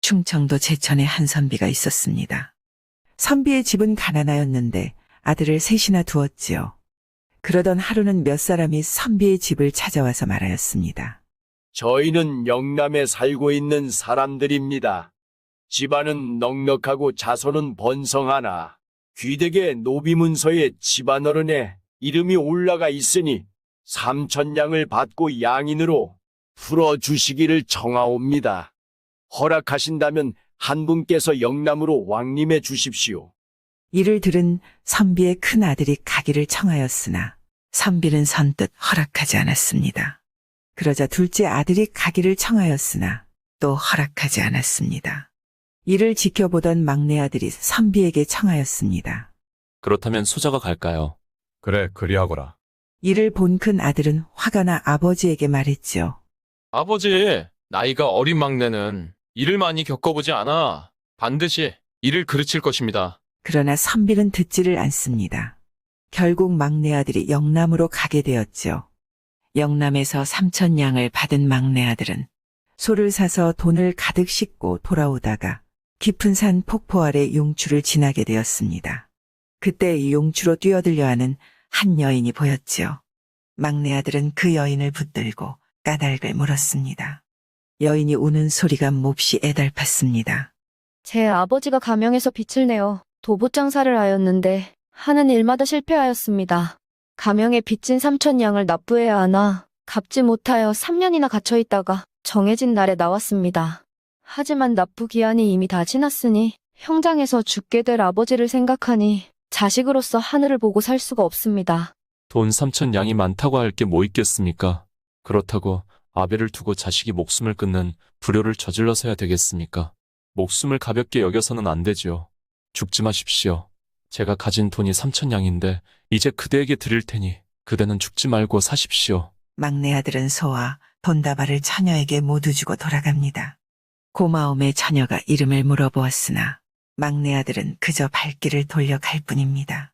충청도 제천에 한 선비가 있었습니다. 선비의 집은 가난하였는데 아들을 셋이나 두었지요. 그러던 하루는 몇 사람이 선비의 집을 찾아와서 말하였습니다. 저희는 영남에 살고 있는 사람들입니다. 집안은 넉넉하고 자손은 번성하나 귀덕의 노비문서에 집안어른의 이름이 올라가 있으니 3,000냥을 받고 양인으로 풀어주시기를 청하옵니다. 허락하신다면 한 분께서 영남으로 왕림해 주십시오. 이를 들은 선비의 큰 아들이 가기를 청하였으나 선비는 선뜻 허락하지 않았습니다. 그러자 둘째 아들이 가기를 청하였으나 또 허락하지 않았습니다. 이를 지켜보던 막내 아들이 선비에게 청하였습니다. 그렇다면 소자가 갈까요? 그래, 그리하거라. 이를 본 큰 아들은 화가 나 아버지에게 말했지요. 아버지, 나이가 어린 막내는 일을 많이 겪어보지 않아 반드시 이를 그르칠 것입니다. 그러나 선비는 듣지를 않습니다. 결국 막내 아들이 영남으로 가게 되었죠. 영남에서 3,000냥을 받은 막내 아들은 소를 사서 돈을 가득 싣고 돌아오다가 깊은 산 폭포 아래 용추를 지나게 되었습니다. 그때 이 용추로 뛰어들려 하는 한 여인이 보였지요. 막내 아들은 그 여인을 붙들고 까닭을 물었습니다. 여인이 우는 소리가 몹시 애달팠습니다. 제 아버지가 가명에서 빚을 내어 도보장사를 하였는데 하는 일마다 실패하였습니다. 가명에 빚진 3,000냥을 납부해야 하나 갚지 못하여 3년이나 갇혀있다가 정해진 날에 나왔습니다. 하지만 납부 기한이 이미 다 지났으니 형장에서 죽게 될 아버지를 생각하니 자식으로서 하늘을 보고 살 수가 없습니다. 돈 3,000냥이 많다고 할 게 뭐 있겠습니까? 그렇다고 아베를 두고 자식이 목숨을 끊는 불효를 저질러서야 되겠습니까? 목숨을 가볍게 여겨서는 안 되지요. 죽지 마십시오. 제가 가진 돈이 3,000냥인데 이제 그대에게 드릴 테니 그대는 죽지 말고 사십시오. 막내 아들은 소와 돈다발을 처녀에게 모두 주고 돌아갑니다. 고마움에 처녀가 이름을 물어보았으나 막내 아들은 그저 발길을 돌려갈 뿐입니다.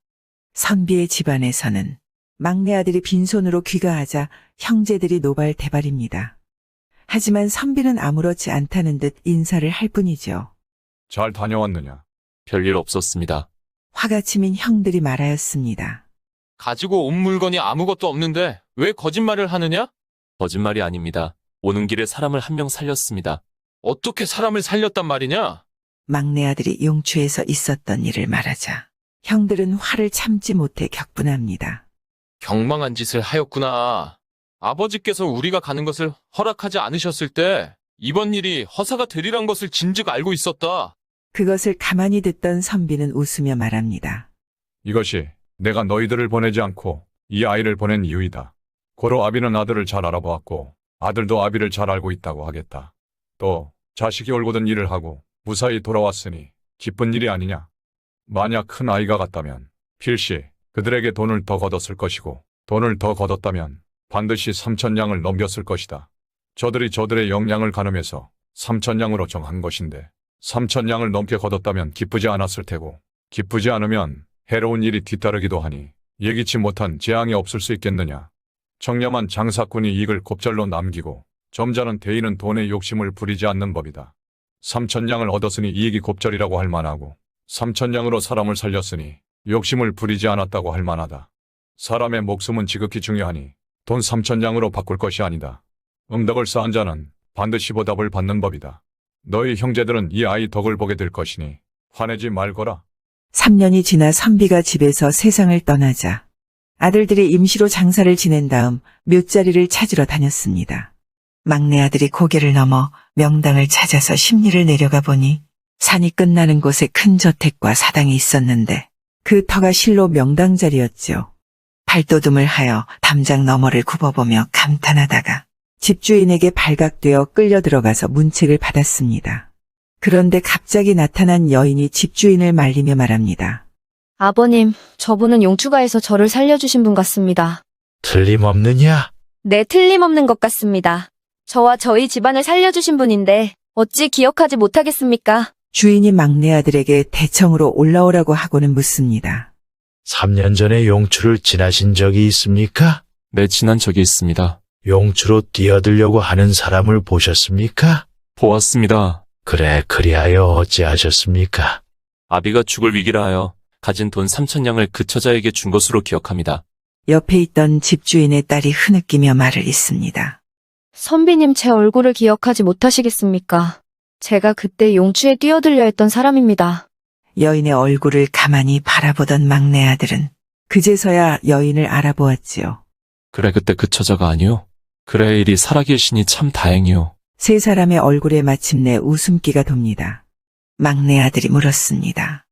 선비의 집안에서는 막내 아들이 빈손으로 귀가하자 형제들이 노발대발입니다. 하지만 선비는 아무렇지 않다는 듯 인사를 할 뿐이죠. 잘 다녀왔느냐? 별일 없었습니다. 화가 치민 형들이 말하였습니다. 가지고 온 물건이 아무것도 없는데 왜 거짓말을 하느냐? 거짓말이 아닙니다. 오는 길에 사람을 한 명 살렸습니다. 어떻게 사람을 살렸단 말이냐? 막내 아들이 용추에서 있었던 일을 말하자 형들은 화를 참지 못해 격분합니다. 경망한 짓을 하였구나. 아버지께서 우리가 가는 것을 허락하지 않으셨을 때 이번 일이 허사가 되리란 것을 진즉 알고 있었다. 그것을 가만히 듣던 선비는 웃으며 말합니다. 이것이 내가 너희들을 보내지 않고 이 아이를 보낸 이유이다. 고로 아비는 아들을 잘 알아보았고 아들도 아비를 잘 알고 있다고 하겠다. 또 자식이 올곧은 일을 하고 무사히 돌아왔으니 기쁜 일이 아니냐. 만약 큰 아이가 같다면 필시 그들에게 돈을 더 걷었을 것이고 돈을 더 걷었다면 반드시 3,000냥을 넘겼을 것이다. 저들이 저들의 역량을 가늠해서 3,000냥으로 정한 것인데 3,000냥을 넘게 걷었다면 기쁘지 않았을 테고 기쁘지 않으면 해로운 일이 뒤따르기도 하니 예기치 못한 재앙이 없을 수 있겠느냐. 청렴한 장사꾼이 이익을 곱절로 남기고 점잖은 대인은 돈에 욕심을 부리지 않는 법이다. 3,000냥을 얻었으니 이익이 곱절이라고 할 만하고 3,000냥으로 사람을 살렸으니 욕심을 부리지 않았다고 할 만하다. 사람의 목숨은 지극히 중요하니 돈 3,000냥으로 바꿀 것이 아니다. 응덕을 쌓은 자는 반드시 보답을 받는 법이다. 너희 형제들은 이 아이 덕을 보게 될 것이니 화내지 말거라. 3년이 지나 선비가 집에서 세상을 떠나자 아들들이 임시로 장사를 지낸 다음 묘자리를 찾으러 다녔습니다. 막내 아들이 고개를 넘어 명당을 찾아서 심리를 내려가 보니 산이 끝나는 곳에 큰 저택과 사당이 있었는데 그 터가 실로 명당 자리였죠. 발돋움을 하여 담장 너머를 굽어보며 감탄하다가 집주인에게 발각되어 끌려 들어가서 문책을 받았습니다. 그런데 갑자기 나타난 여인이 집주인을 말리며 말합니다. 아버님, 저분은 용추가에서 저를 살려주신 분 같습니다. 틀림없느냐? 네, 틀림없는 것 같습니다. 저와 저희 집안을 살려주신 분인데 어찌 기억하지 못하겠습니까? 주인이 막내 아들에게 대청으로 올라오라고 하고는 묻습니다. 3년 전에 용추를 지나신 적이 있습니까? 네, 지난 적이 있습니다. 용추로 뛰어들려고 하는 사람을 보셨습니까? 보았습니다. 그래, 그리하여 어찌하셨습니까? 아비가 죽을 위기라 하여 가진 돈 3,000냥을 그 처자에게 준 것으로 기억합니다. 옆에 있던 집주인의 딸이 흐느끼며 말을 잇습니다. 선비님 제 얼굴을 기억하지 못하시겠습니까? 제가 그때 용추에 뛰어들려 했던 사람입니다. 여인의 얼굴을 가만히 바라보던 막내 아들은 그제서야 여인을 알아보았지요. 그래, 그때 그 처자가 아니오? 그래, 이리 살아계시니 참 다행이오. 세 사람의 얼굴에 마침내 웃음기가 돕니다. 막내 아들이 물었습니다.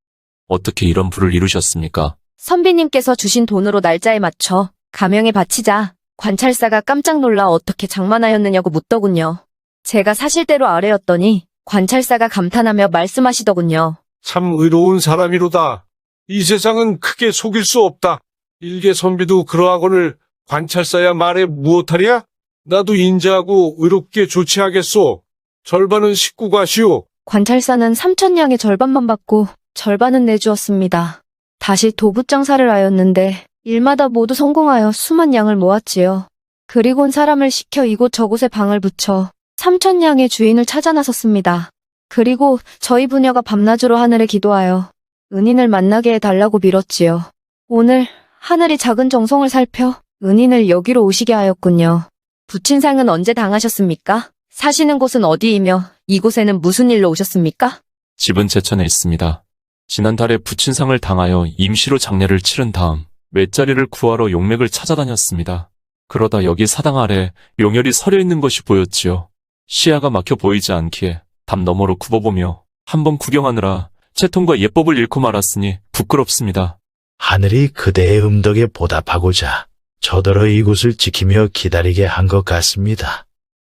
어떻게 이런 부를 이루셨습니까? 선비님께서 주신 돈으로 날짜에 맞춰 가명에 바치자 관찰사가 깜짝 놀라 어떻게 장만하였느냐고 묻더군요. 제가 사실대로 아뢰었더니 관찰사가 감탄하며 말씀하시더군요. 참 의로운 사람이로다. 이 세상은 크게 속일 수 없다. 일개 선비도 그러하거늘 관찰사야 말에 무엇하랴? 나도 인자하고 의롭게 조치하겠소. 절반은 식구가 시오. 관찰사는 3,000냥의 절반만 받고 절반은 내주었습니다. 다시 도부장사를 하였는데 일마다 모두 성공하여 수만 양을 모았지요. 그리곤 사람을 시켜 이곳 저곳에 방을 붙여 3,000냥의 주인을 찾아 나섰습니다. 그리고 저희 부녀가 밤낮으로 하늘에 기도하여 은인을 만나게 해달라고 빌었지요. 오늘 하늘이 작은 정성을 살펴 은인을 여기로 오시게 하였군요. 부친상은 언제 당하셨습니까? 사시는 곳은 어디이며 이곳에는 무슨 일로 오셨습니까? 집은 제천에 있습니다. 지난달에 부친상을 당하여 임시로 장례를 치른 다음 외자리를 구하러 용맥을 찾아다녔습니다. 그러다 여기 사당 아래 용혈이 서려 있는 것이 보였지요. 시야가 막혀 보이지 않기에 담 너머로 굽어보며 한번 구경하느라 채통과 예법을 잃고 말았으니 부끄럽습니다. 하늘이 그대의 음덕에 보답하고자 저더러 이곳을 지키며 기다리게 한 것 같습니다.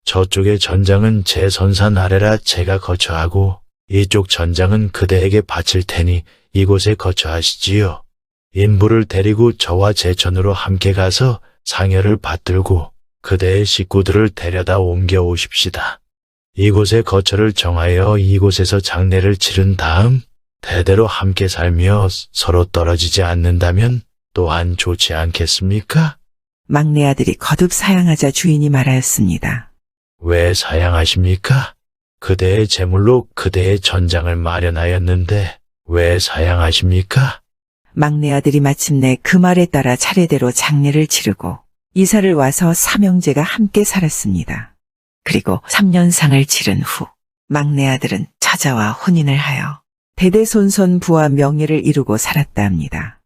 저쪽의 전장은 제 선산 아래라 제가 거처하고 이쪽 전장은 그대에게 바칠 테니 이곳에 거처하시지요. 인부를 데리고 저와 제천으로 함께 가서 상여를 받들고 그대의 식구들을 데려다 옮겨 오십시다. 이곳에 거처를 정하여 이곳에서 장례를 치른 다음 대대로 함께 살며 서로 떨어지지 않는다면 또한 좋지 않겠습니까? 막내 아들이 거듭 사양하자 주인이 말하였습니다. 왜 사양하십니까? 그대의 재물로 그대의 전장을 마련하였는데 왜 사양하십니까? 막내 아들이 마침내 그 말에 따라 차례대로 장례를 치르고 이사를 와서 삼형제가 함께 살았습니다. 그리고 3년상을 치른 후 막내 아들은 처자와 혼인을 하여 대대손손 부와 명예를 이루고 살았다 합니다.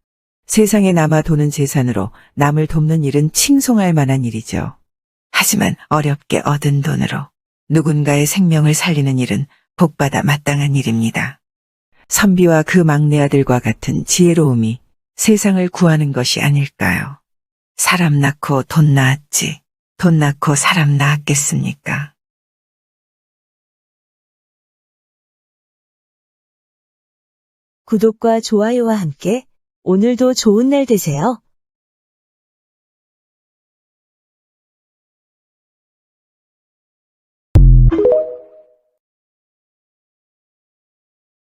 세상에 남아 도는 재산으로 남을 돕는 일은 칭송할 만한 일이죠. 하지만 어렵게 얻은 돈으로 누군가의 생명을 살리는 일은 복받아 마땅한 일입니다. 선비와 그 막내 아들과 같은 지혜로움이 세상을 구하는 것이 아닐까요? 사람 낳고 돈 낳았지, 돈 낳고 사람 낳았겠습니까? 구독과 좋아요와 함께 오늘도 좋은 날 되세요.